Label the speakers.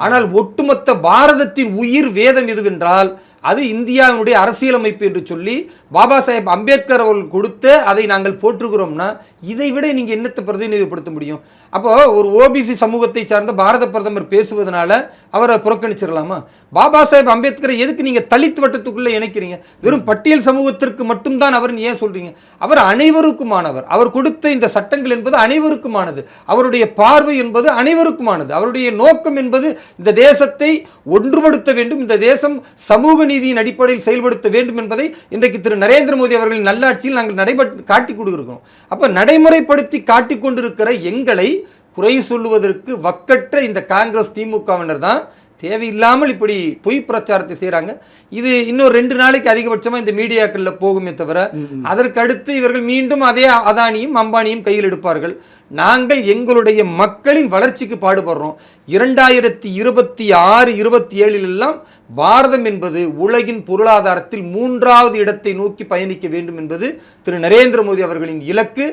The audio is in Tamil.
Speaker 1: ஆனால் ஒட்டுமொத்த பாரதத்தின் உயிர் வேதம் எதுவென்றால் அது இந்தியாவினுடைய அரசியலமைப்பு என்று சொல்லி பாபா சாஹேப் அம்பேத்கர் அவர்கள் கொடுத்த அதை நாங்கள் போற்றுகிறோம்னா இதை விட நீங்க என்னத்தை பிரதிநிதிப்படுத்த முடியும்? அப்போ ஒரு ஓபிசி சமூகத்தை சார்ந்த பாரத பிரதமர் பேசுவதனால அவரை புறக்கணிச்சிடலாமா? பாபா சாஹேப் அம்பேத்கரை எதுக்கு நீங்க தலித் வட்டத்துக்குள்ள இணைக்கிறீங்க? வெறும் பட்டியல் சமூகத்திற்கு மட்டும்தான் அவர் ஏன் சொல்றீங்க? அவர் அனைவருக்குமானவர். அவர் கொடுத்த இந்த சட்டங்கள் என்பது அனைவருக்குமானது. அவருடைய பார்வை என்பது அனைவருக்குமானது. அவருடைய நோக்கம் என்பது இந்த தேசத்தை ஒன்றுபடுத்த வேண்டும், இந்த தேசம் சமூக நீதியின் அடிப்படையில் செயல்படுத்த வேண்டும் என்பதை இன்றைக்கு திரு நரேந்திர மோடி அவர்களின் நல்லாட்சியில் நாங்கள் காட்டி கொடுக்கிறோம். அப்ப நடைமுறைப்படுத்தி காட்டிக் கொண்டிருக்கிற எங்களை குறை சொல்லுவதற்கு வக்கற்ற இந்த காங்கிரஸ் திமுகவினர் தான் தேவையில்லாமல் இப்படி பொய் பிரச்சாரத்தை செய்கிறாங்க. இது இன்னும் 2 நாளைக்கு அதிகபட்சமாக இந்த மீடியாக்களில் போகுமே தவிர அதற்கு அடுத்து இவர்கள் மீண்டும் அதே அதானியும் அம்பானியும் கையில் எடுப்பார்கள். நாங்கள் எங்களுடைய மக்களின் வளர்ச்சிக்கு பாடுபடுறோம். 2026, 27 பாரதம் என்பது உலகின் பொருளாதாரத்தில் 3வது இடத்தை நோக்கி பயணிக்க வேண்டும் என்பது திரு நரேந்திர மோடி அவர்களின் இலக்கு.